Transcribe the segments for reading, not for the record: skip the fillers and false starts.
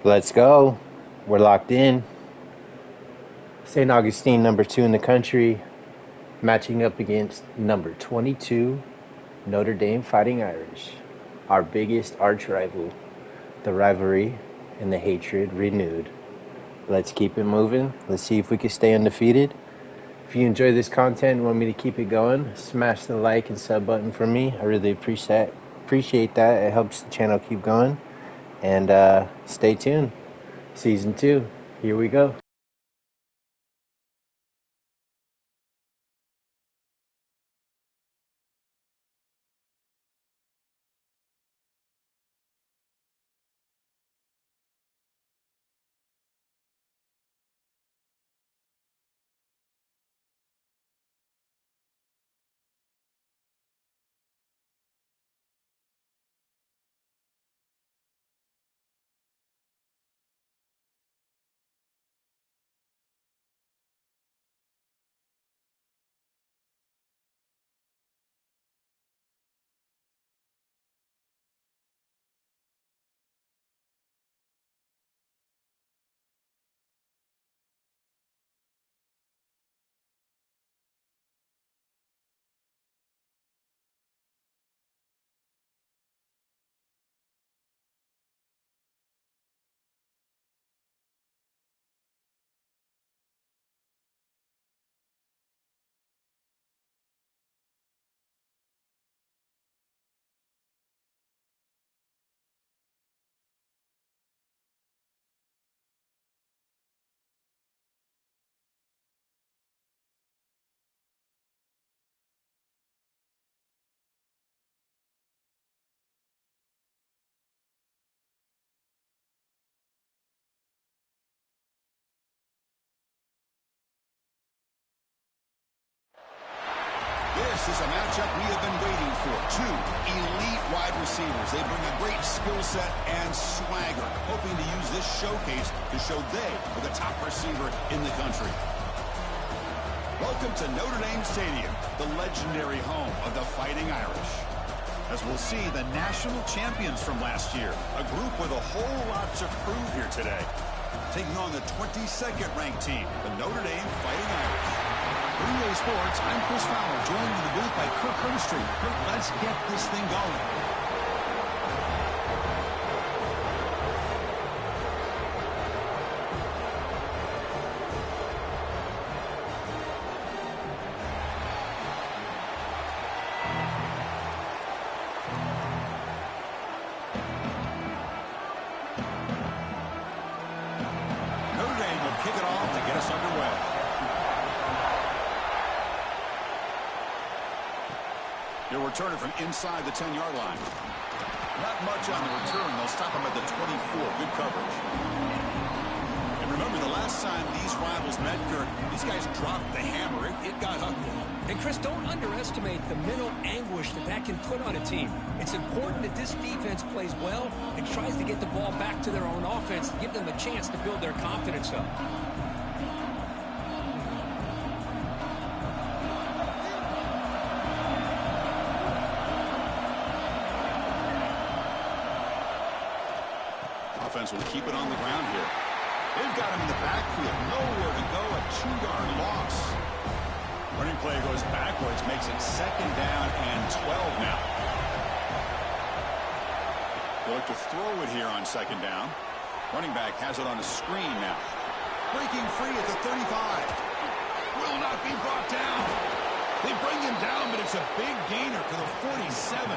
Let's go. We're locked in. St. Augustine, number 2 in the country, matching up against number 22, Notre Dame Fighting Irish. Our biggest arch rival. The rivalry and the hatred renewed. Let's keep it moving. Let's see if we can stay undefeated. If you enjoy this content and want me to keep it going, smash the like and sub button for me. I really appreciate that. It helps the channel keep going. And stay tuned. Season 2. Here we go. This is a matchup we have been waiting for. Two elite wide receivers. They bring a great skill set and swagger, hoping to use this showcase to show they are the top receiver in the country. Welcome to Notre Dame Stadium, the legendary home of the Fighting Irish. As we'll see, the national champions from last year, a group with a whole lot to prove here today. Taking on the 22nd ranked team, the Notre Dame Fighting Irish. For EA Sports, I'm Chris Fowler, joined in the booth by Kirk Hermstreet. Kirk, let's get this thing going. Notre Dame will kick it off to get us underway. They'll return it from inside the 10-yard line. Not much on the return. They'll stop him at the 24. Good coverage. And remember, the last time these rivals met, Kirk, these guys dropped the hammer. It got ugly. And, Chris, don't underestimate the mental anguish that can put on a team. It's important that this defense plays well and tries to get the ball back to their own offense to give them a chance to build their confidence up. Offense will keep it on the ground here. They've got him in the backfield. Nowhere to go. A 2-yard loss. Running play goes backwards. Makes it 2nd down and 12 now. They look to throw it here on 2nd down. Running back has it on a screen now. Breaking free at the 35. Will not be brought down. They bring him down, but it's a big gainer to the 47.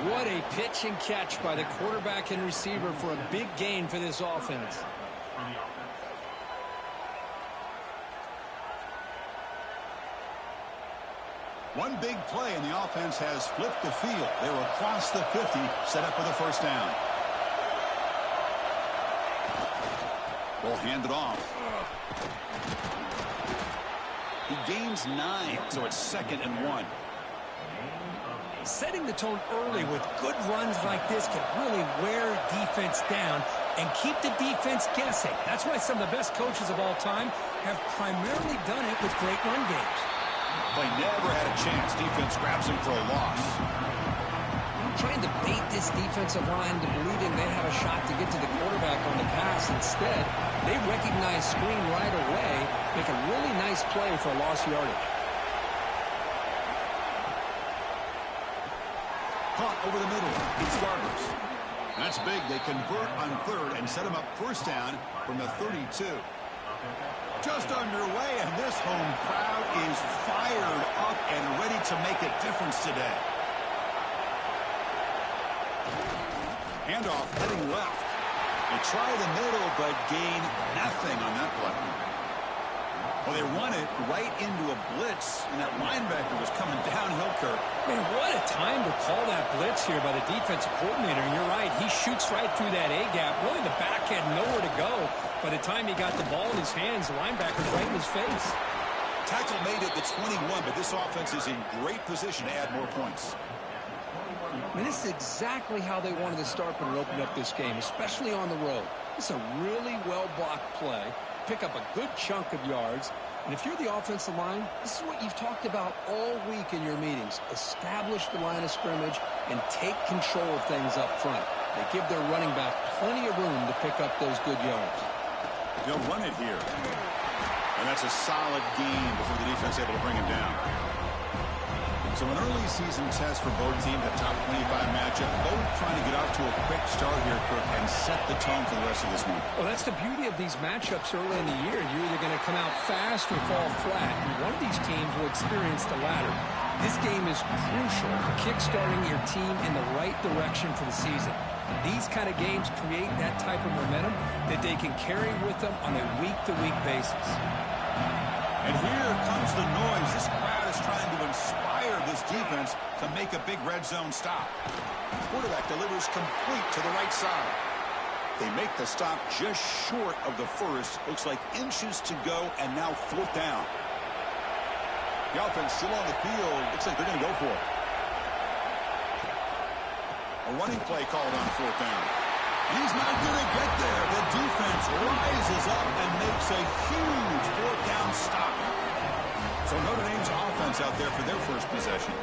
What a pitch and catch by the quarterback and receiver for a big gain for this offense. One big play, and the offense has flipped the field. They were across the 50, set up with a 1st down. Ball handed off. He gains 9, so it's 2nd and 1. Setting the tone early with good runs like this can really wear defense down and keep the defense guessing. That's why some of the best coaches of all time have primarily done it with great run games. Play never had a chance. Defense grabs him for a loss. Trying to bait this defensive line to believing they have a shot to get to the quarterback. pass. Instead, they recognize screen right away, make a really nice play for a lost yardage. Caught over the middle. It's Garbers. That's big. They convert on third and set him up first down from the 32. Just underway, and this home crowd is fired up and ready to make a difference today. Handoff heading left. They try the middle, but gain nothing on that play. Well, they run it right into a blitz, and that linebacker was coming downhill, Kirk. Man, what a time to call that blitz here by the defensive coordinator. And you're right, he shoots right through that A-gap. Really, the back had nowhere to go. By the time he got the ball in his hands, the linebacker's right in his face. Tackle made at the 21, but this offense is in great position to add more points. And this is exactly how they wanted to start when they opened up this game, especially on the road. It's a really well-blocked play. Pick up a good chunk of yards. And if you're the offensive line, this is what you've talked about all week in your meetings. Establish the line of scrimmage and take control of things up front. They give their running back plenty of room to pick up those good yards. They'll run it here. And that's a solid gain before the defense able to bring him down. So an early season test for both teams, a top 25 matchup. Both trying to get off to a quick start here, Kirk, and set the tone for the rest of this one. Well, that's the beauty of these matchups early in the year. You're either going to come out fast or fall flat. And one of these teams will experience the latter. This game is crucial for kickstarting your team in the right direction for the season. These kind of games create that type of momentum that they can carry with them on a week-to-week basis. And here comes the noise. This crowd is trying to inspire this defense to make a big red zone stop. Quarterback delivers complete to the right side. They make the stop just short of the first. Looks like inches to go, and now fourth down. The offense still on the field. Looks like they're going to go for it. A running play called on fourth down. He's not going to get there. The defense rises up and makes a huge fourth down stop. So Notre Dame's offense out there for their first possession.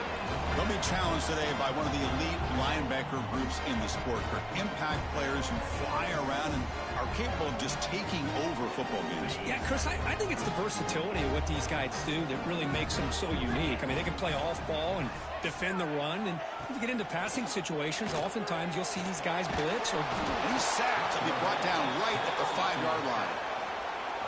They'll be challenged today by one of the elite linebacker groups in the sport. For impact players who fly around and are capable of just taking over football games. Yeah, Chris, I think it's the versatility of what these guys do that really makes them so unique. I mean, they can play off ball and defend the run, and if you get into passing situations, oftentimes you'll see these guys blitz. He's sacked to be brought down right at the 5-yard line.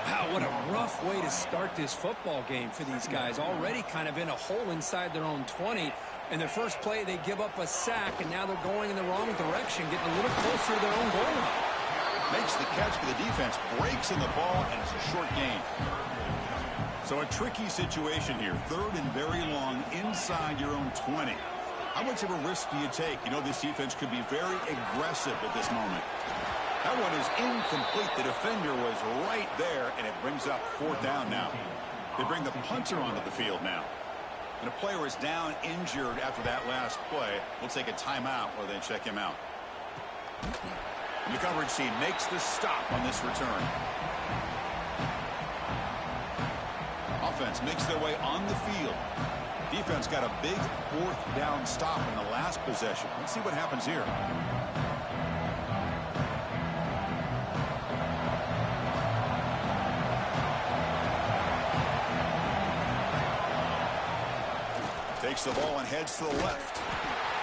Wow, what a rough way to start this football game for these guys. Already kind of in a hole inside their own 20. In their first play, they give up a sack, and now they're going in the wrong direction, getting a little closer to their own goal line. Makes the catch for the defense, breaks in the ball, and it's a short gain. So a tricky situation here. Third and very long inside your own 20. How much of a risk do you take? You know this defense could be very aggressive at this moment. That one is incomplete. The defender was right there, and it brings up fourth down now. They bring the punter onto the field now. And a player is down injured after that last play. We'll take a timeout while they check him out. And the coverage team makes the stop on this return. Offense makes their way on the field. Defense got a big fourth down stop in the last possession. Let's see what happens here. Takes the ball and heads to the left.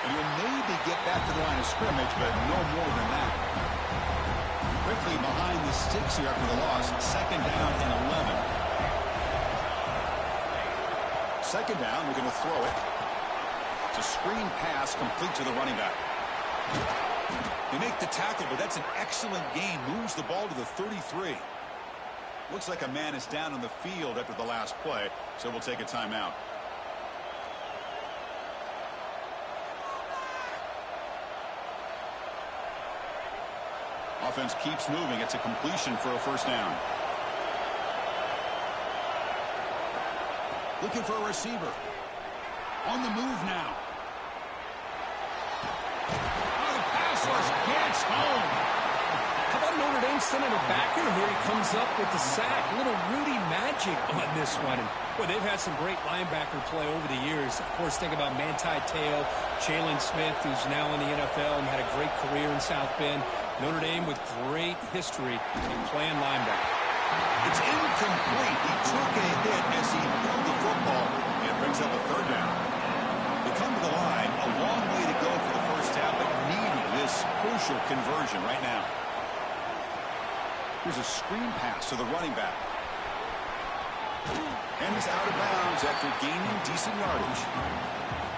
And he'll maybe get back to the line of scrimmage, but no more than that. Quickly behind the sticks here after the loss. Second down and 11. Second down, we're going to throw it. It's a screen pass complete to the running back. They make the tackle, but that's an excellent gain. Moves the ball to the 33. Looks like a man is down on the field after the last play, so we'll take a timeout. Offense keeps moving. It's a completion for a first down. Looking for a receiver. On the move now. Oh, the pass rush gets home. How about Notre Dame sending a backer here? He comes up with the sack. A little Rudy magic on this one. And, boy, they've had some great linebacker play over the years. Of course, think about Manti Te'o, Jalen Smith, who's now in the NFL and had a great career in South Bend. Notre Dame with great history in playing linebacker. It's incomplete. He took a hit as he threw the football and brings up a third down. They come to the line, a long way to go for the first half, but needing this crucial conversion right now. Here's a screen pass to the running back. And he's out of bounds after gaining decent yardage.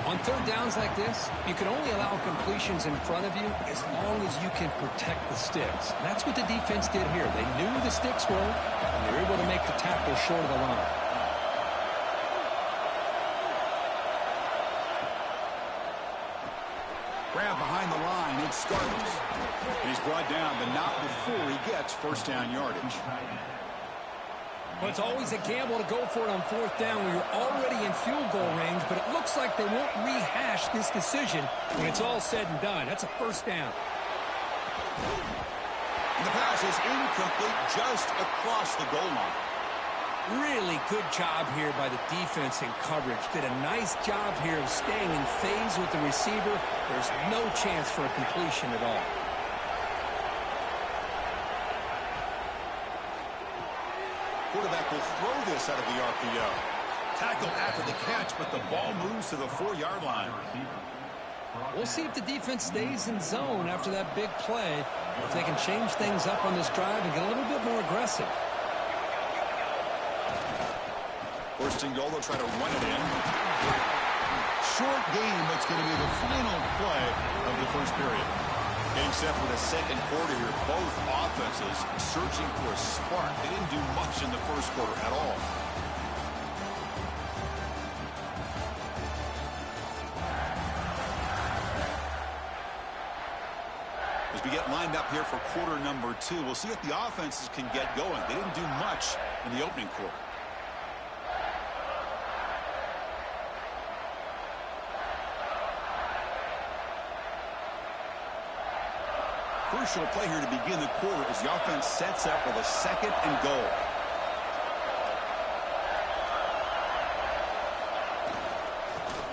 On third downs like this, you can only allow completions in front of you as long as you can protect the sticks. That's what the defense did here. They knew the sticks were, and they were able to make the tackle short of the line. Grab behind the line, it's Starks. And he's brought down, but not before he gets first down yardage. Well, it's always a gamble to go for it on fourth down when you're already in field goal range, but it looks like they won't rehash this decision when it's all said and done. That's a first down. And the pass is incomplete just across the goal line. Really good job here by the defense in coverage. Did a nice job here of staying in phase with the receiver. There's no chance for a completion at all. Quarterback will throw this out of the RPO. Tackle after the catch, but the ball moves to the 4-yard line. We'll see if the defense stays in zone after that big play, if they can change things up on this drive and get a little bit more aggressive. First and goal, they'll try to run it in. Short game, that's going to be the final play of the first period. Getting set for the second quarter here, both offenses searching for a spark. They didn't do much in the first quarter at all. As we get lined up here for quarter number 2, we'll see if the offenses can get going. They didn't do much in the opening quarter. Crucial play here to begin the quarter as the offense sets up with a second and goal.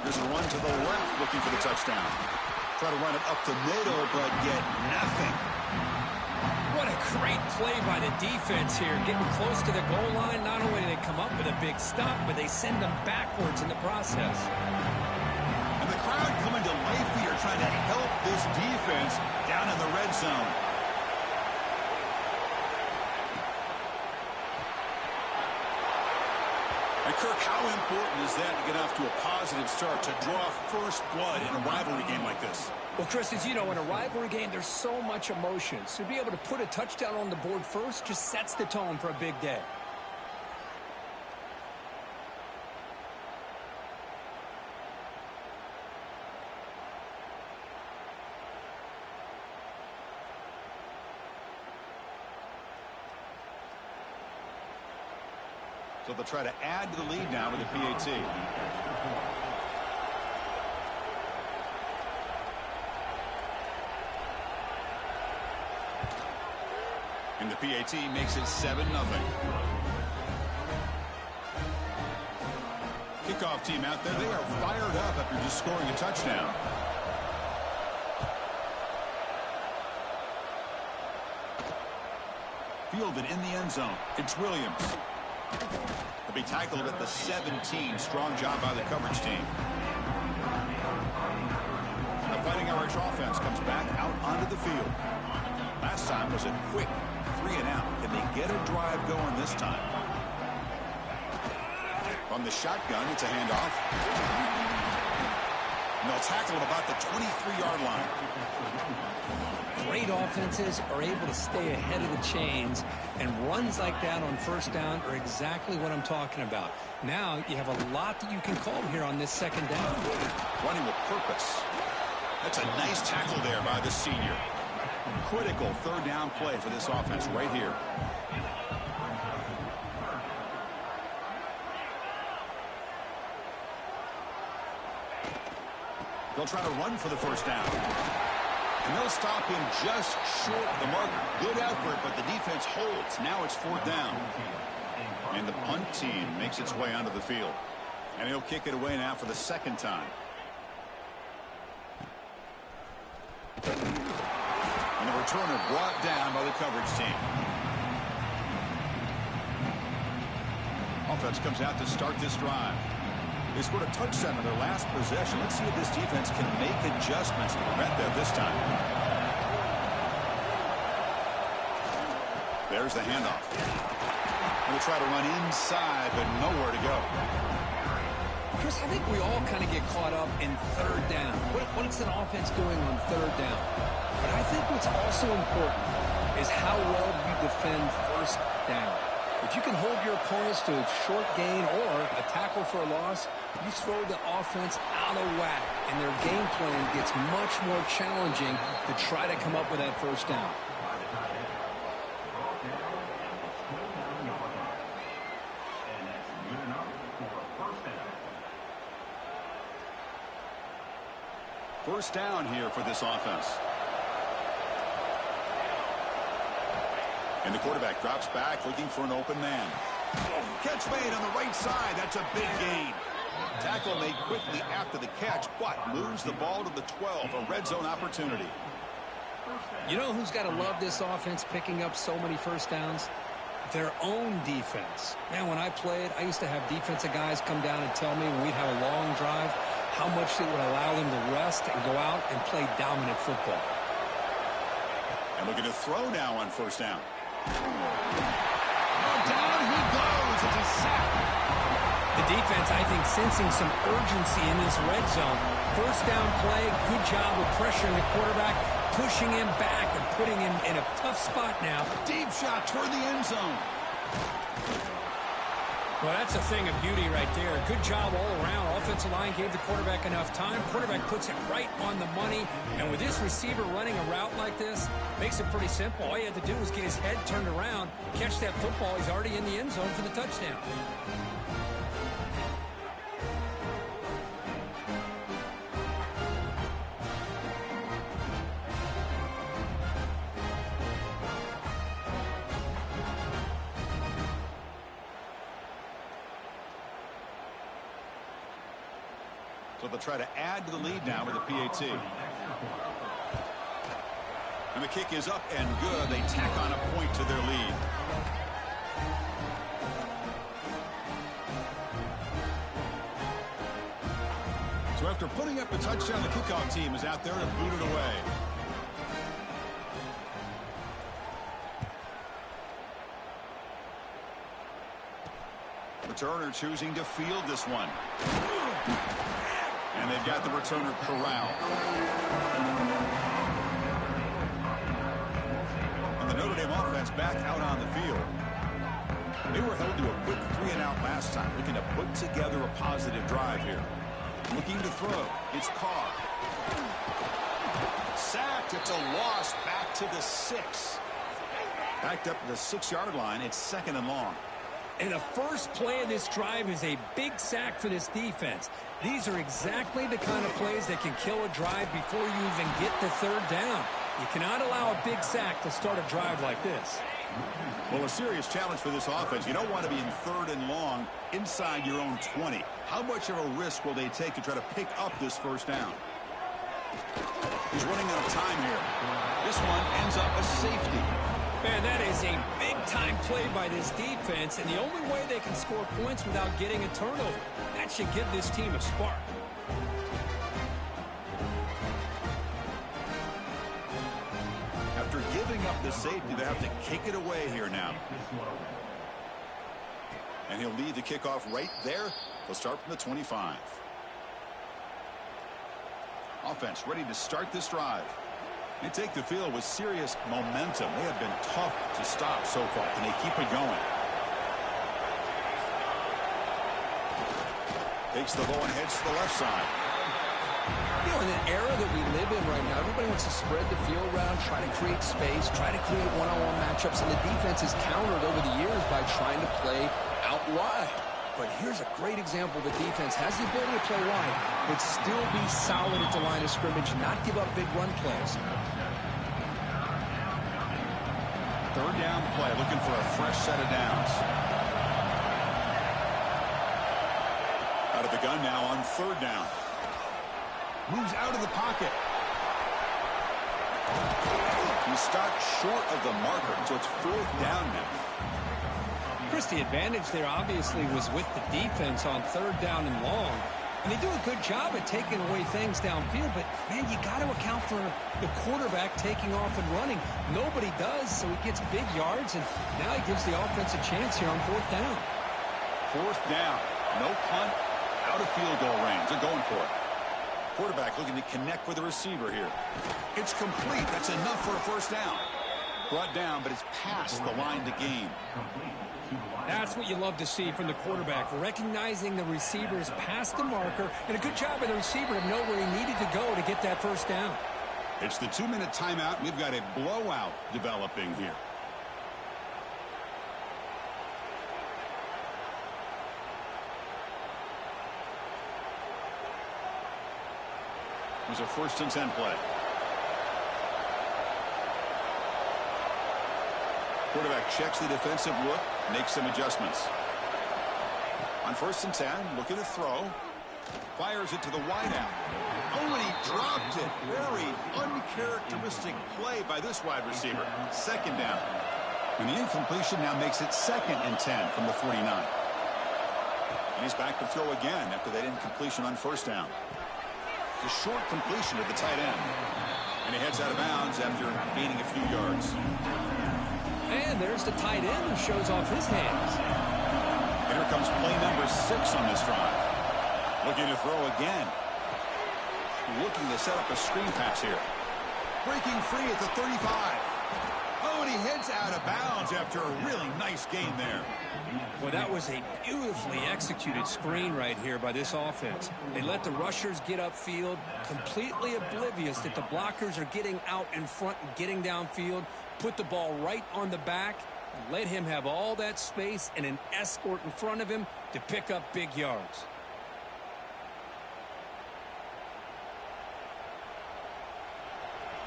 There's a run to the left looking for the touchdown. Try to run it up the middle, but get nothing. What a great play by the defense here. Getting close to the goal line, not only do they come up with a big stop, but they send them backwards in the process. And the crowd coming to life here, trying to help this defense down in the red zone. And Kirk, how important is that to get off to a positive start, to draw first blood in a rivalry game like this? Well, Chris, as you know, in a rivalry game, there's so much emotion. So to be able to put a touchdown on the board first just sets the tone for a big day. So they'll try to add to the lead now with the PAT. And the PAT makes it 7-0. Kickoff team out there, they are fired up after just scoring a touchdown. Fielded in the end zone. It's Williams. He'll be tackled at the 17. Strong job by the coverage team. The Fighting Irish offense comes back out onto the field. Last time was a quick 3-and-out. Can they get a drive going this time? From the shotgun, it's a handoff. And they'll tackle him about the 23-yard line. Great offenses are able to stay ahead of the chains, and runs like that on first down are exactly what I'm talking about. Now you have a lot that you can call here on this second down. Running with purpose. That's a nice tackle there by the senior. Critical third down play for this offense right here. They'll try to run for the first down. And they'll stop him just short of the mark. Good effort, but the defense holds. Now it's fourth down. And the punt team makes its way onto the field. And he'll kick it away now for the second time. And the returner brought down by the coverage team. Offense comes out to start this drive. They scored a touchdown on their last possession. Let's see if this defense can make adjustments to prevent that this time. There's the handoff. They'll try to run inside, but nowhere to go. Chris, I think we all kind of get caught up in third down. What is an offense doing on third down? But I think what's also important is how well you defend first down. If you can hold your opponents to a short gain or a tackle for a loss, you throw the offense out of whack, and their game plan gets much more challenging to try to come up with that first down. First down here for this offense. And the quarterback drops back looking for an open man. Catch made on the right side. That's a big gain. Tackle made quickly after the catch, but moves the ball to the 12, a red zone opportunity. You know who's got to love this offense picking up so many first downs? Their own defense. Man, when I played, I used to have defensive guys come down and tell me when we'd have a long drive how much it would allow them to rest and go out and play dominant football. And looking to throw now on first down. Down he goes. It's a sack. The defense, I think, sensing some urgency in this red zone. First down play, good job of pressuring the quarterback, pushing him back and putting him in a tough spot now. Deep shot toward the end zone. Well, that's a thing of beauty right there. Good job all around. Offensive line gave the quarterback enough time. Quarterback puts it right on the money. And with this receiver running a route like this, makes it pretty simple. All you have to do is get his head turned around, catch that football. He's already in the end zone for the touchdown. So they'll try to add to the lead now with the PAT. And the kick is up and good. They tack on a point to their lead. So after putting up a touchdown, the kickoff team is out there to boot it away. Returner choosing to field this one. And they've got the returner corralled. And the Notre Dame offense back out on the field. They were held to a quick 3-and-out last time, looking to put together a positive drive here. Looking to throw. It's Carr. Sacked. It's a loss back to the 6. Backed up to the 6-yard line. It's 2nd and long. And the first play of this drive is a big sack for this defense. These are exactly the kind of plays that can kill a drive before you even get the third down. You cannot allow a big sack to start a drive like this. Well, a serious challenge for this offense. You don't want to be in 3rd and long inside your own 20. How much of a risk will they take to try to pick up this first down? He's running out of time here. This one ends up a safety. Man, that is a big-time play by this defense, and the only way they can score points without getting a turnover. That should give this team a spark. After giving up the safety, they have to kick it away here now. And he'll lead the kickoff right there. They'll start from the 25. Offense ready to start this drive. They take the field with serious momentum. They have been tough to stop so far. Can they keep it going? Takes the ball and heads to the left side. You know, in the era that we live in right now, everybody wants to spread the field around, try to create space, try to create one-on-one matchups, and the defense is countered over the years by trying to play out wide. But here's a great example. The defense has the ability to play wide, but still be solid at the line of scrimmage, not give up big run plays. Third down play, looking for a fresh set of downs. Out of the gun now on 3rd down. Moves out of the pocket. He stopped short of the marker, so it's 4th down now. Chris, the advantage there obviously was with the defense on 3rd down and long. And they do a good job at taking away things downfield, but, man, you got to account for the quarterback taking off and running. Nobody does, so he gets big yards, and now he gives the offense a chance here on 4th down. 4th down. No punt. Out of field goal range. They're going for it. Quarterback looking to connect with the receiver here. It's complete. That's enough for a 1st down. Brought down, but it's past the line to gain. That's what you love to see from the quarterback, recognizing the receivers past the marker, and a good job of the receiver to know where he needed to go to get that 1st down. It's the 2-minute timeout. We've got a blowout developing here. It was a 1st and 10 play. Quarterback checks the defensive look, makes some adjustments. On 1st and 10, looking to throw. Fires it to the wideout. Oh, and he dropped it. Very uncharacteristic play by this wide receiver. 2nd down. And the incompletion now makes it 2nd and 10 from the 49. And he's back to throw again after that incompletion on 1st down. It's a short completion to the tight end. And he heads out of bounds after gaining a few yards. And there's the tight end who shows off his hands. And here comes play number 6 on this drive. Looking to throw again. Looking to set up a screen pass here. Breaking free at the 35. Oh, and he heads out of bounds after a really nice gain there. Well, that was a beautifully executed screen right here by this offense. They let the rushers get upfield, completely oblivious that the blockers are getting out in front and getting downfield, put the ball right on the back, and let him have all that space and an escort in front of him to pick up big yards.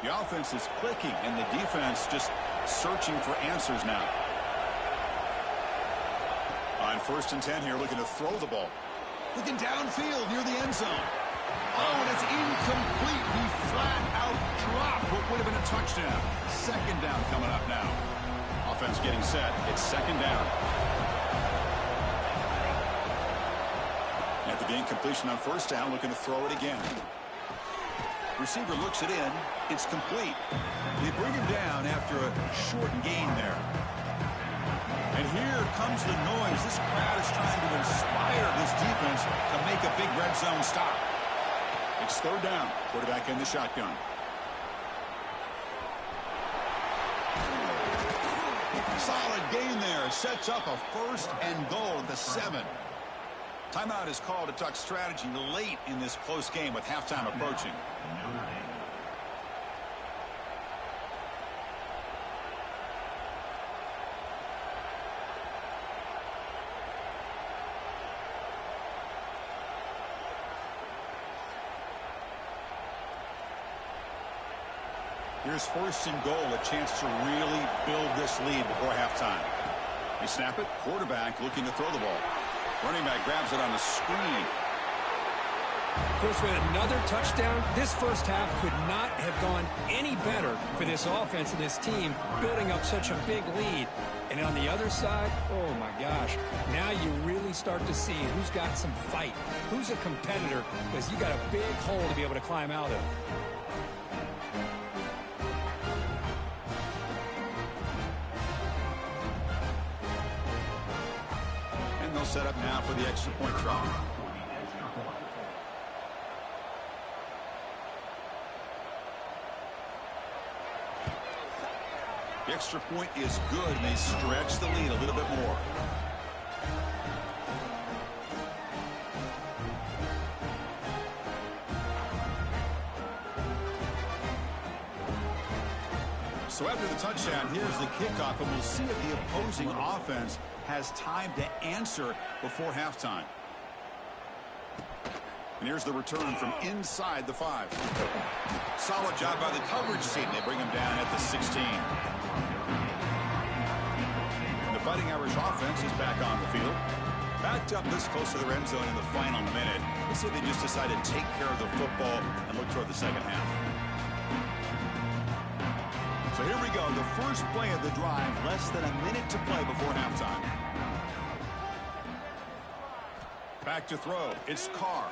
The offense is clicking, and the defense just searching for answers now. On 1st and 10 here, looking to throw the ball. Looking downfield near the end zone. Oh, and it's incomplete. He flat out dropped what would have been a touchdown. 2nd down coming up now. Offense getting set. It's 2nd down. After the incompletion on 1st down, looking to throw it again. Receiver looks it in. It's complete. They bring him down after a short gain there. And here comes the noise. This crowd is trying to inspire this defense to make a big red zone stop. It's 3rd down. Quarterback in the shotgun. Solid gain there. Sets up a 1st and goal at the 7. Timeout is called to talk strategy late in this close game with halftime approaching. Here's 1st and goal, a chance to really build this lead before halftime. They snap it. Quarterback looking to throw the ball. Running back grabs it on the screen. Of course, with another touchdown, this 1st half could not have gone any better for this offense and this team, building up such a big lead. And on the other side, oh my gosh, now you really start to see who's got some fight, who's a competitor, because you got a big hole to be able to climb out of. Set up now for the extra point try. The extra point is good, and they stretch the lead a little bit more. So after the touchdown, here's the kickoff, and we'll see if the opposing offense has time to answer before halftime. And here's the return from inside the 5. Solid job by the coverage team. They bring him down at the 16. And the Fighting Irish offense is back on the field. Backed up this close to the end zone in the final minute. Let's see if they just decide to take care of the football and look toward the 2nd half. So here go. The first play of the drive, less than a minute to play before halftime. Back to throw. It's Carr.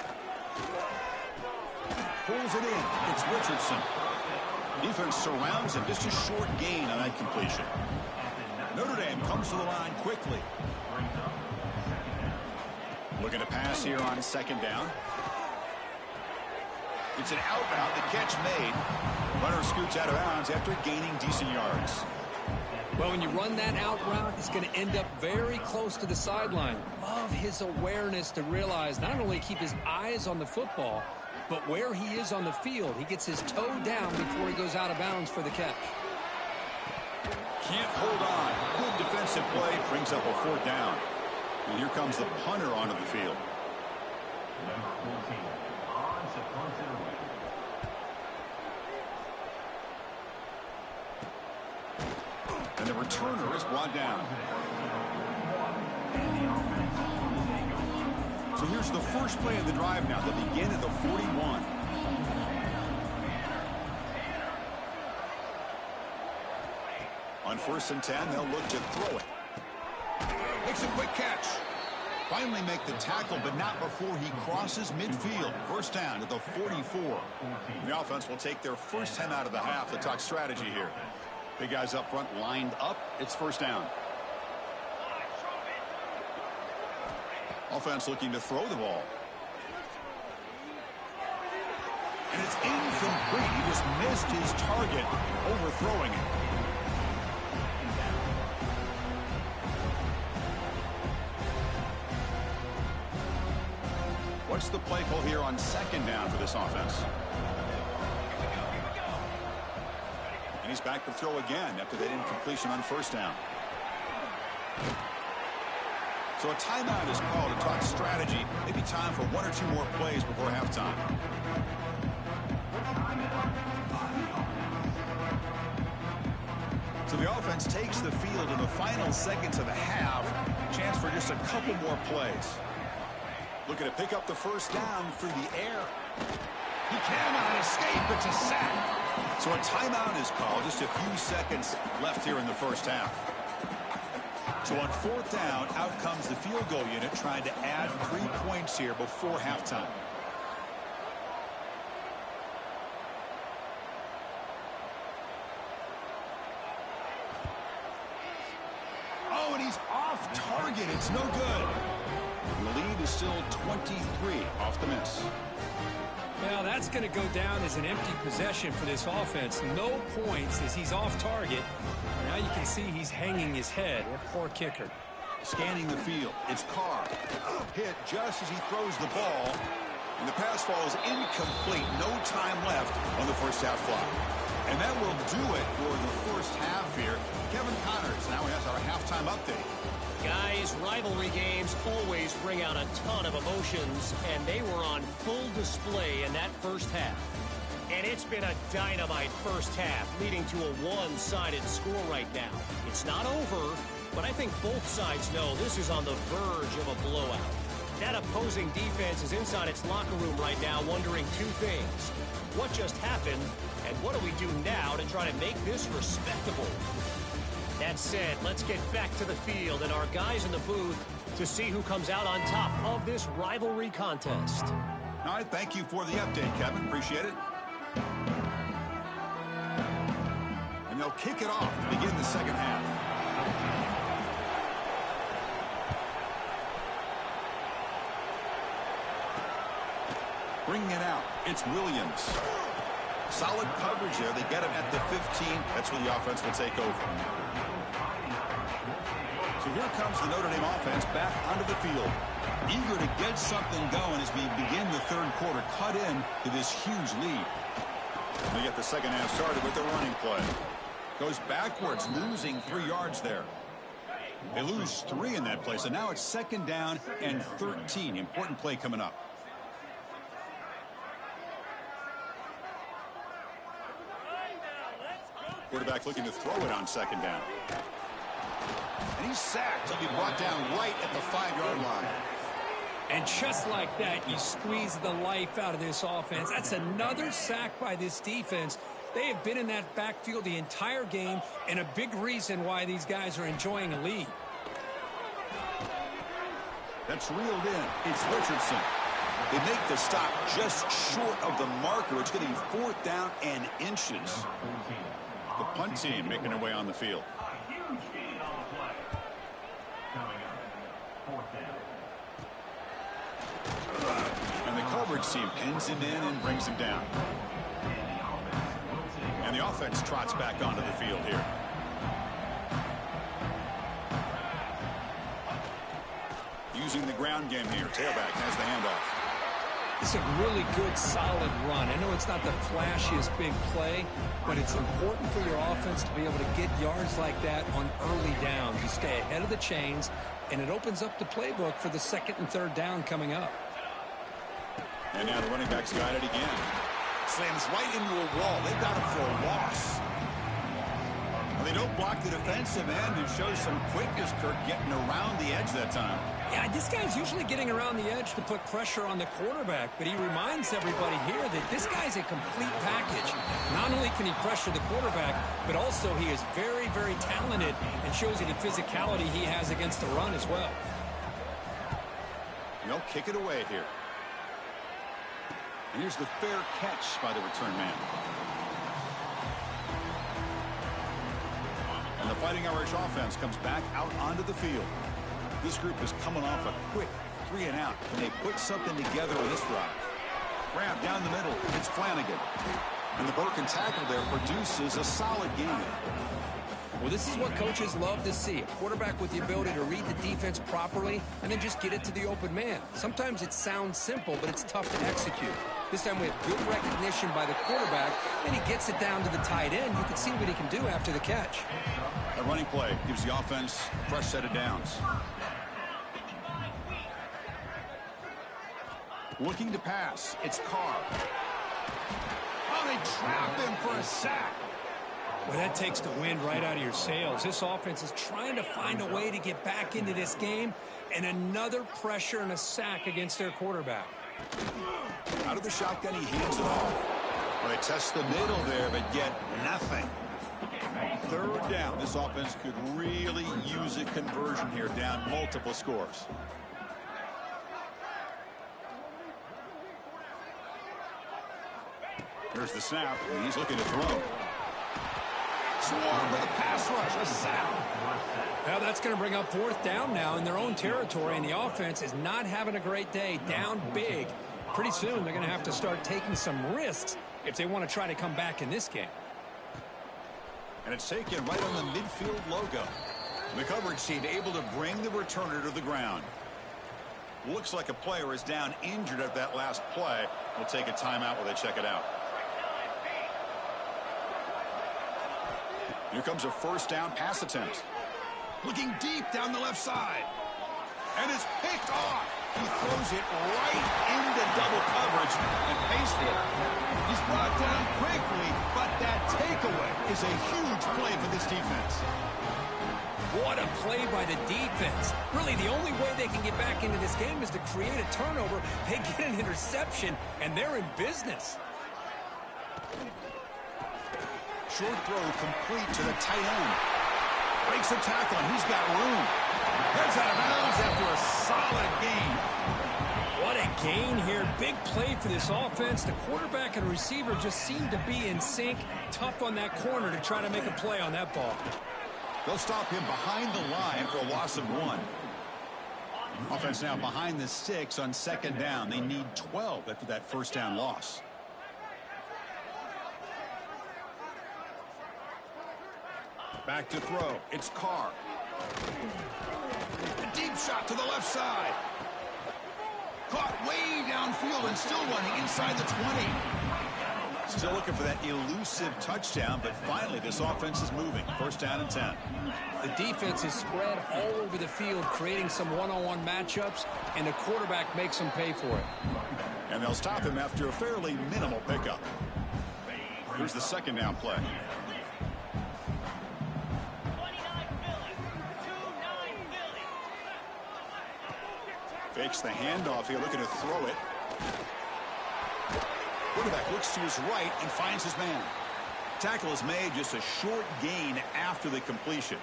Pulls it in. It's Richardson. Defense surrounds him. Just a short gain on that completion. Notre Dame comes to the line quickly. Looking to pass here on second down. It's an outbound. The catch made. Runner scoots out of bounds after gaining decent yards. Well, when you run that out route, it's going to end up very close to the sideline. Love his awareness to realize not only keep his eyes on the football, but where he is on the field. He gets his toe down before he goes out of bounds for the catch. Can't hold on. Good defensive play brings up a fourth down. And here comes the punter onto the field. And the returner is brought down. So here's the first play of the drive now. They'll begin at the 41. On 1st and 10, they'll look to throw it. Makes a quick catch. Finally make the tackle, but not before he crosses midfield. First down at the 44. The offense will take their first 10 out of the half to talk strategy here. Big guys up front lined up. It's first down. Offense looking to throw the ball. And it's incomplete. He just missed his target, overthrowing it. What's the play call here on second down for this offense? And he's back to throw again after that incompletion on first down. So a timeout is called to talk strategy. Maybe time for one or two more plays before halftime. So the offense takes the field in the final seconds of the half. Chance for just a couple more plays. Looking to pick up the first down through the air. He cannot escape. It's a sack. So a timeout is called. Just a few seconds left here in the first half. So on fourth down, out comes the field goal unit trying to add 3 points here before halftime. Oh, and he's off target. It's no good. The lead is still 23 off the miss. Well, that's going to go down as an empty possession for this offense. No points as he's off target. Now you can see he's hanging his head. Poor kicker. Scanning the field. It's Carr. Hit just as he throws the ball. And the pass falls incomplete. No time left on the first half clock. And that will do it for the first half here. Kevin Connors now has our halftime update. Guys, rivalry games always bring out a ton of emotions, and they were on full display in that first half. And it's been a dynamite first half, leading to a one-sided score right now. It's not over, but I think both sides know this is on the verge of a blowout. That opposing defense is inside its locker room right now wondering two things. What just happened, and what do we do now to try to make this respectable? That said, let's get back to the field and our guys in the booth to see who comes out on top of this rivalry contest. All right, thank you for the update, Kevin. Appreciate it. And they'll kick it off to begin the second half. Bringing it out, it's Williams. Solid coverage there. They get him at the 15. That's where the offense will take over. So here comes the Notre Dame offense back onto the field. Eager to get something going as we begin the third quarter. Cut in to this huge lead. They get the second half started with the running play. Goes backwards, losing 3 yards there. They lose 3 in that play. So now it's second down and 13. Important play coming up. Quarterback looking to throw it on second down. And he's sacked. He'll be brought down right at the 5-yard line. And just like that, you squeeze the life out of this offense. That's another sack by this defense. They have been in that backfield the entire game, and a big reason why these guys are enjoying a lead. That's reeled in. It's Richardson. They make the stop just short of the marker. It's going to be 4th down and inches. The punt team making their way on the field. And the coverage team pins him in and brings him down. And the offense trots back onto the field here. Using the ground game here. Tailback has the handoff. It's a really good, solid run. I know it's not the flashiest big play, but it's important for your offense to be able to get yards like that on early downs. You stay ahead of the chains, and it opens up the playbook for the 2nd and 3rd down coming up. And now the running back's got it again. Slams right into a wall. They've got him for a loss. Well, they don't block the defensive end and show some quickness, Kirk, getting around the edge that time. Yeah, this guy's usually getting around the edge to put pressure on the quarterback, but he reminds everybody here that this guy's a complete package. Not only can he pressure the quarterback, but also he is very, very talented and shows you the physicality he has against the run as well. They'll kick it away here. And here's the fair catch by the return man. And the Fighting Irish offense comes back out onto the field. This group is coming off a quick 3-and-out. And they put something together with this drive. Grab down the middle. It's Flanagan. And the broken tackle there produces a solid game. Well, this is what coaches love to see. A quarterback with the ability to read the defense properly and then just get it to the open man. Sometimes it sounds simple, but it's tough to execute. This time we have good recognition by the quarterback, and he gets it down to the tight end. You can see what he can do after the catch. A running play gives the offense a fresh set of downs. Looking to pass. It's Carr. Oh, they trap him for a sack. Well, that takes the wind right out of your sails. This offense is trying to find a way to get back into this game, and another pressure and a sack against their quarterback. Out of the shotgun, he hands it off. Well, they test the middle there, but get nothing. 3rd down. This offense could really use a conversion here, down multiple scores. Here's the snap, and he's looking to throw. Swarm with a pass rush, a sack. Well, that's going to bring up 4th down now in their own territory, and the offense is not having a great day, down big. Pretty soon they're going to have to start taking some risks if they want to try to come back in this game. And it's taken right on the midfield logo. The coverage team able to bring the returner to the ground. Looks like a player is down injured at that last play. We'll take a timeout while they check it out. Here comes a 1st down pass attempt. Looking deep down the left side. And it's picked off. He throws it right into double coverage and pays for it. He's brought down quickly, but that takeaway is a huge play for this defense. What a play by the defense. Really, the only way they can get back into this game is to create a turnover. They get an interception, and they're in business. Short throw complete to the tight end. Breaks a tackle, and he's got room. Heads out of bounds after a solid gain. What a gain here. Big play for this offense. The quarterback and receiver just seem to be in sync. Tough on that corner to try to make a play on that ball. They'll stop him behind the line for a loss of 1. Offense now behind the 6 on 2nd down. They need 12 after that 1st down loss. Back to throw. It's Carr. A deep shot to the left side. Caught way downfield and still running inside the 20. Still looking for that elusive touchdown, but finally this offense is moving. 1st down and 10. The defense is spread all over the field, creating some one-on-one matchups, and the quarterback makes them pay for it. And they'll stop him after a fairly minimal pickup. Here's the 2nd down play. Fakes the handoff here, looking to throw it. Quarterback looks to his right and finds his man. Tackle is made, just a short gain after the completion.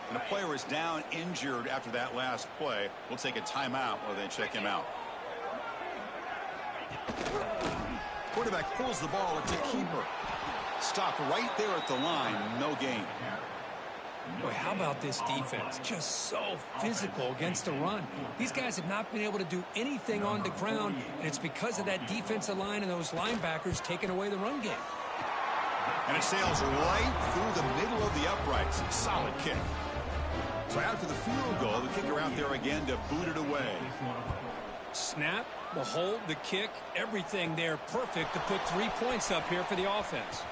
And a player is down injured after that last play. We'll take a timeout while they check him out. Quarterback pulls the ball. It's a keeper. Stopped right there at the line. No gain. Boy, how about this defense? Just so physical against the run. These guys have not been able to do anything on the ground, and it's because of that defensive line and those linebackers taking away the run game. And it sails right through the middle of the uprights. Solid kick. So after the field goal, the kicker out there again to boot it away. Snap, the hold, the kick, everything there perfect to put 3 points up here for the offense.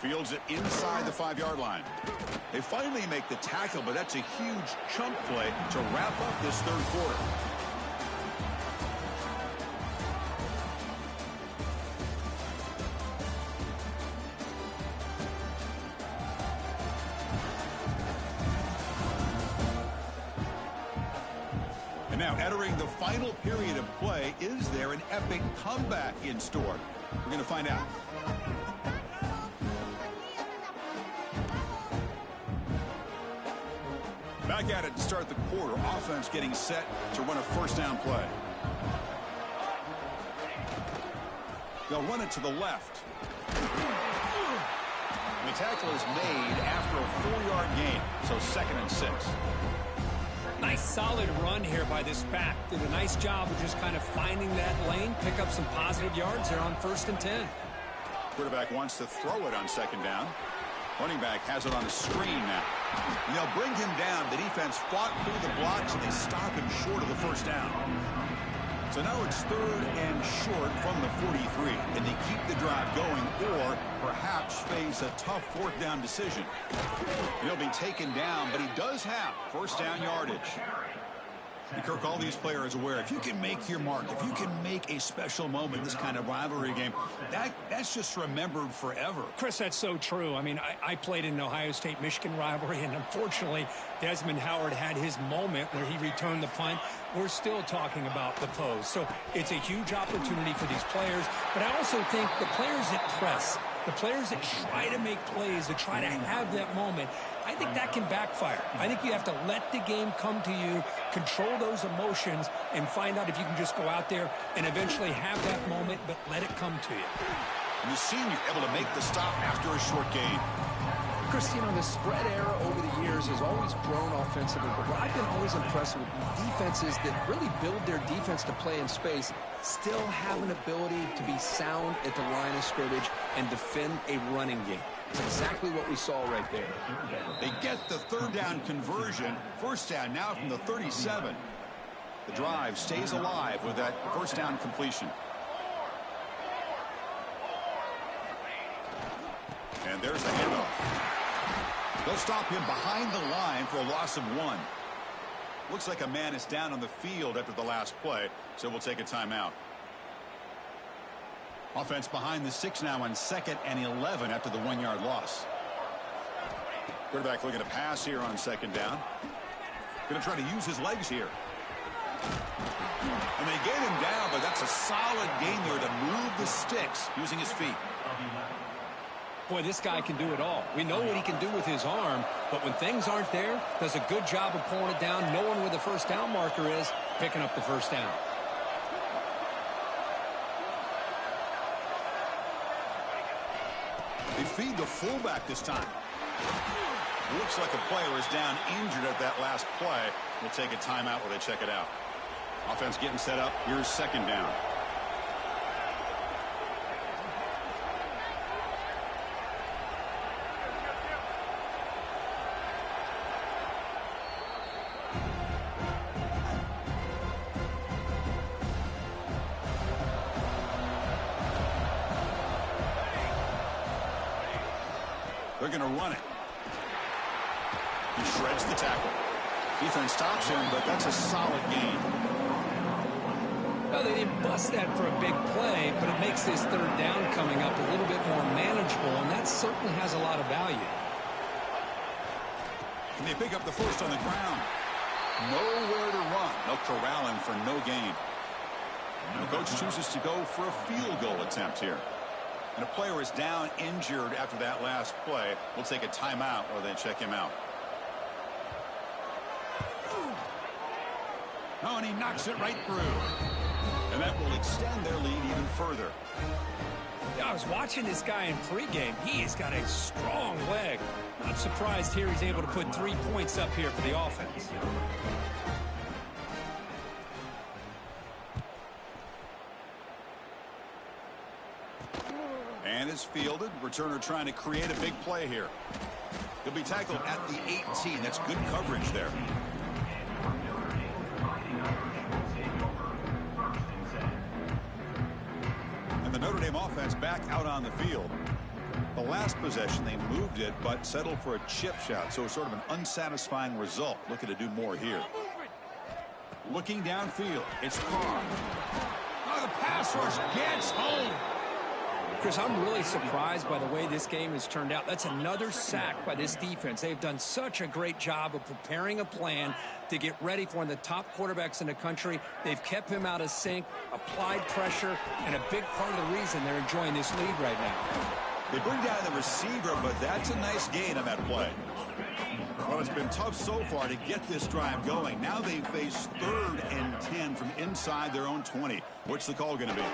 Fields it inside the 5-yard line. They finally make the tackle, but that's a huge chunk play to wrap up this third quarter. And now entering the final period of play, is there an epic comeback in store? We're going to find out. Back at it to start the quarter. Offense getting set to run a first down play. They'll run it to the left. And the tackle is made after a 4-yard gain, so 2nd and 6. Nice solid run here by this back. Did a nice job of just kind of finding that lane, pick up some positive yards there on 1st and 10. Quarterback wants to throw it on 2nd down. Running back has it on a screen now. And they'll bring him down. The defense fought through the blocks, and they stop him short of the first down. So now it's 3rd and short from the 43. And they keep the drive going, or perhaps face a tough 4th down decision. He'll be taken down, but he does have first down yardage. And Kirk, all these players aware, if you can make your mark, if you can make a special moment in this kind of rivalry game, that's just remembered forever. Chris, that's so true. I mean, I played in an Ohio State-Michigan rivalry, and unfortunately, Desmond Howard had his moment where he returned the punt. We're still talking about the pose. So it's a huge opportunity for these players, but I also think the players that press, the players that try to make plays, that try to have that moment, I think that can backfire. I think you have to let the game come to you, control those emotions, and find out if you can just go out there and eventually have that moment, but let it come to you. And the senior able to make the stop after a short gain. Chris, you know, the spread era over the years has always grown offensively, but what I've been always impressed with defenses that really build their defense to play in space still have an ability to be sound at the line of scrimmage and defend a running game. It's exactly what we saw right there. They get the 3rd down conversion. First down now from the 37. The drive stays alive with that first down completion. And there's the handoff. They'll stop him behind the line for a loss of 1. Looks like a man is down on the field after the last play, so we'll take a timeout. Offense behind the 6 now on 2nd and 11 after the 1-yard loss. Quarterback looking to pass here on 2nd down. Going to try to use his legs here. And they get him down, but that's a solid gain there to move the sticks using his feet. Boy, this guy can do it all. We know what he can do with his arm, but when things aren't there, does a good job of pulling it down, knowing where the first down marker is, picking up the first down. They feed the fullback this time. Looks like a player is down injured at that last play. We'll take a timeout while they check it out. Offense getting set up. Here's 2nd down. They're going to run it. He shreds the tackle. Defense stops him, but that's a solid gain. Well, they didn't bust that for a big play, but it makes this 3rd down coming up a little bit more manageable, and that certainly has a lot of value. And they pick up the first on the ground. Nowhere to run. They'll corral him for no gain. And the coach chooses to go for a field goal attempt here. And a player is down injured after that last play. We'll take a timeout or then check him out. Oh, and he knocks it right through. And that will extend their lead even further. Yeah, I was watching this guy in pregame. He has got a strong leg. Not surprised here he's able to put 3 points up here for the offense. And it's fielded. Returner trying to create a big play here. He'll be tackled at the 18. That's good coverage there. And the Notre Dame offense back out on the field. The last possession, they moved it, but settled for a chip shot. So it's sort of an unsatisfying result. Looking to do more here. Looking downfield. It's Carr. Oh, the pass rush gets home. Chris, I'm really surprised by the way this game has turned out. That's another sack by this defense. They've done such a great job of preparing a plan to get ready for one of the top quarterbacks in the country. They've kept him out of sync, applied pressure, and a big part of the reason they're enjoying this lead right now. They bring down the receiver, but that's a nice gain on that play. Well, it's been tough so far to get this drive going. Now they face 3rd and 10 from inside their own 20. What's the call going to be?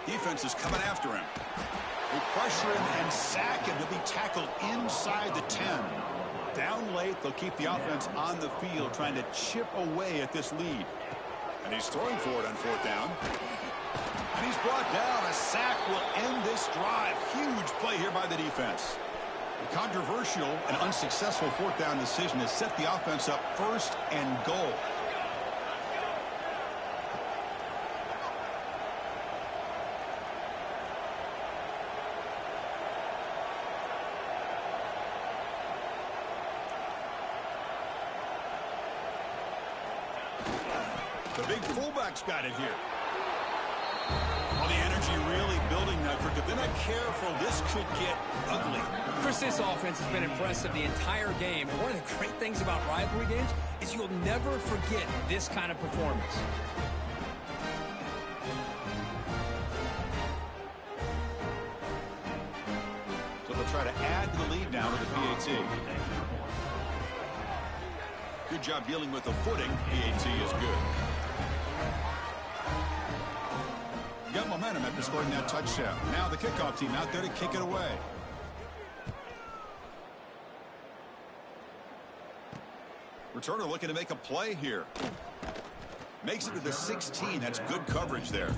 Defense is coming after him. They pressure him and sack him. He'll be tackled inside the 10. Down late, they'll keep the offense on the field trying to chip away at this lead. And he's throwing for it on 4th down. And he's brought down. A sack will end this drive. Huge play here by the defense. A controversial and unsuccessful 4th down decision has set the offense up 1st and goal. The big fullback's got it here. Well, the energy really building now. If they're not careful, this could get ugly. Chris, this offense has been impressive the entire game. And one of the great things about rivalry games is you'll never forget this kind of performance. So they'll try to add to the lead now with the PAT. Good job dealing with the footing. PAT is good. Got momentum after scoring that touchdown. Now the kickoff team out there to kick it away. Returner looking to make a play here. Makes it to the 16. That's good coverage there.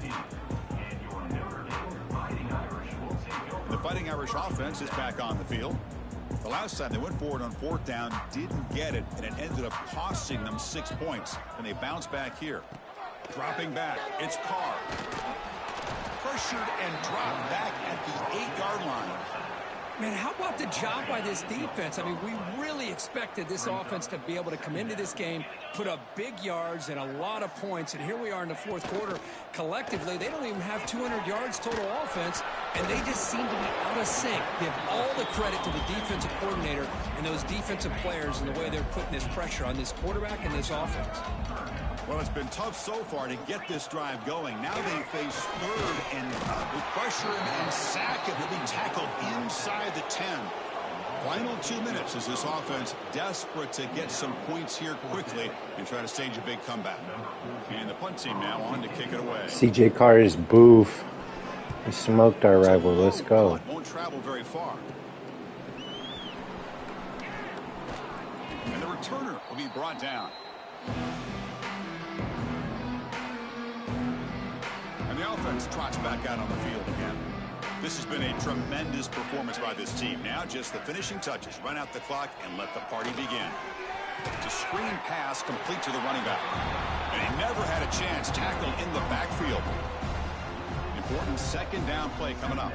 The Fighting Irish offense is back on the field. The last time they went forward on 4th down, didn't get it, and it ended up costing them 6 points. And they bounce back here. Dropping back. It's Carr. Pressured and dropped back at the 8-yard line. Man, how about the job by this defense? I mean, we really expected this offense to be able to come into this game, put up big yards and a lot of points, and here we are in the 4th quarter. Collectively, they don't even have 200 yards total offense, and they just seem to be out of sync. Give all the credit to the defensive coordinator and those defensive players and the way they're putting this pressure on this quarterback and this offense. Well, it's been tough so far to get this drive going. Now they face 3rd and with pressure and sack him. He'll be tackled inside the 10. Final 2 minutes as this offense desperate to get some points here quickly and try to stage a big comeback. And the punt team now on to kick it away. CJ Carr is boof. He smoked our rival. Let's go. Won't travel very far. And the returner will be brought down. And the offense trots back out on the field again. This has been a tremendous performance by this team. Now just the finishing touches. Run out the clock and let the party begin. It's a screen pass complete to the running back. And he never had a chance tackled in the backfield. Important 2nd down play coming up.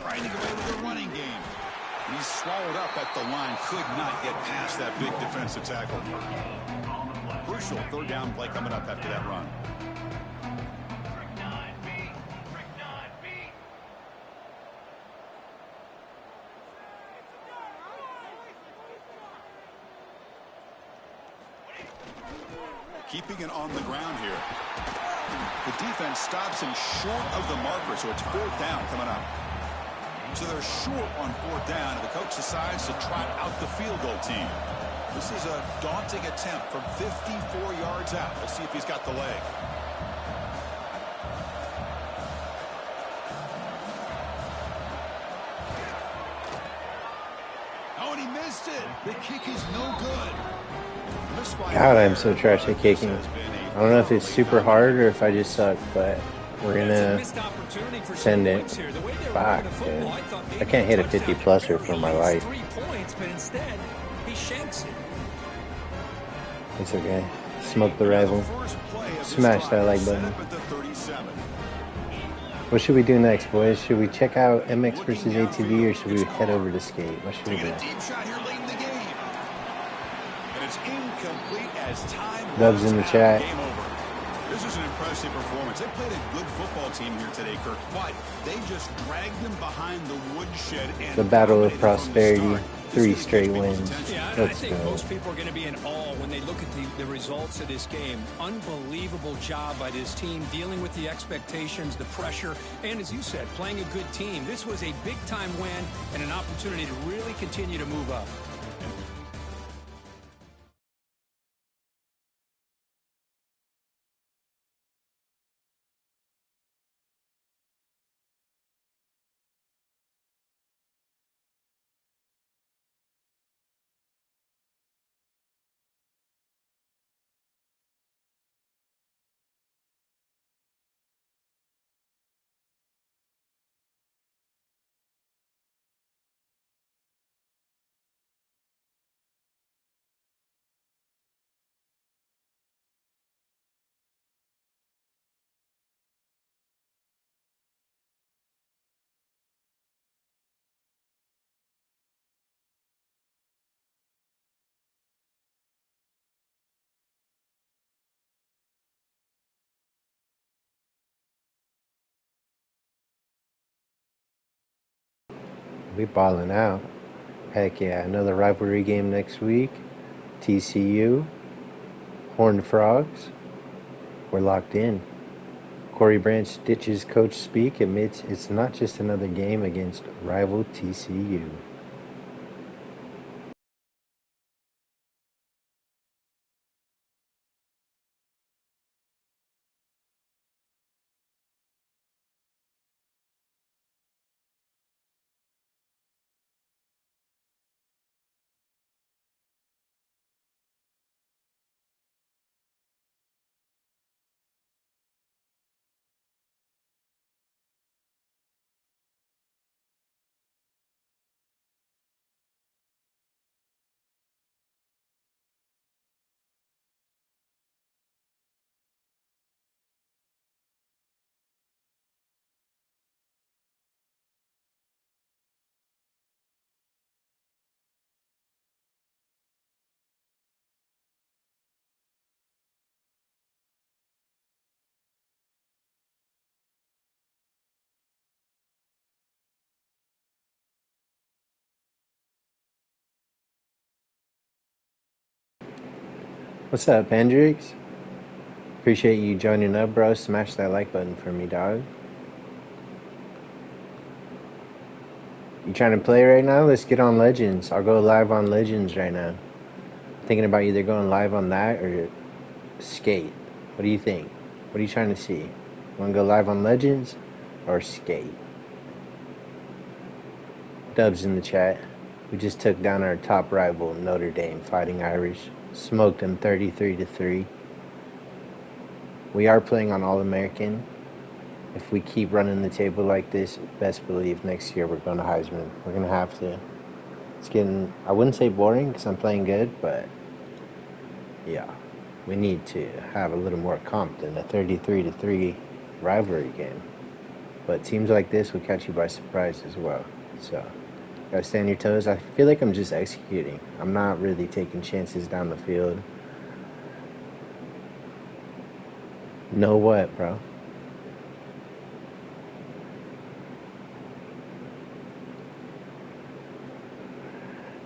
Trying to get away with the running game. And he's swallowed up at the line. Could not get past that big defensive tackle. crucial third down play coming up after that run. Keeping it on the ground here. The defense stops him short of the marker, so it's fourth down coming up. So they're short on fourth down, and the coach decides to trot out the field goal team. This is a daunting attempt from 54 yards out. Let's see if he's got the leg. Oh, and he missed it. The kick is no good. God, I'm so trash at kicking. I don't know if it's super hard or if I just suck, but we're gonna send it back, dude. I can't hit a 50-pluser for my life. It's okay. Smoke the rival. Smash that like button. What should we do next, boys? Should we check out MX versus ATV or should we head over to skate? What should we do? Dubs in the chat. This is an impressive performance. They played a good football team here today, Kirk, but they just dragged them behind the woodshed. And the battle of prosperity, 3 straight wins. Yeah, I think most people are going to be in awe when they look at the results of this game. Unbelievable job by this team, dealing with the expectations, the pressure, and as you said, playing a good team. This was a big-time win and an opportunity to really continue to move up. We balling out. Heck yeah, another rivalry game next week. TCU, Horned Frogs. We're locked in. Corey Branch ditches coach speak, admits it's not just another game against rival TCU. What's up, Hendrix? Appreciate you joining up, bro. Smash that like button for me, dog. You trying to play right now? Let's get on Legends. I'll go live on Legends right now. Thinking about either going live on that or Skate. What do you think? What are you trying to see? Want to go live on Legends or Skate? Dubs in the chat. We just took down our top rival, Notre Dame, Fighting Irish. Smoked them 33-3. We are playing on All-American. If we keep running the table like this, best believe next year we're going to Heisman. We're going to have to. It's getting, I wouldn't say boring because I'm playing good, but yeah, we need to have a little more comp than a 33-3 rivalry game. But teams like this will catch you by surprise as well. So, gotta stay on your toes. I feel like I'm just executing. I'm not really taking chances down the field. Know what, bro?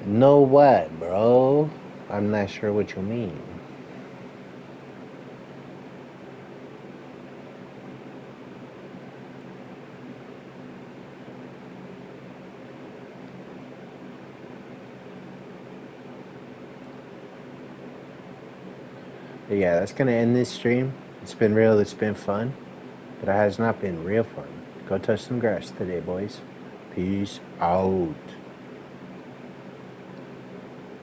Know what, bro? I'm not sure what you mean. But yeah, that's gonna end this stream. It's been real, it's been fun, but it has not been real fun. Go touch some grass today, boys. Peace out.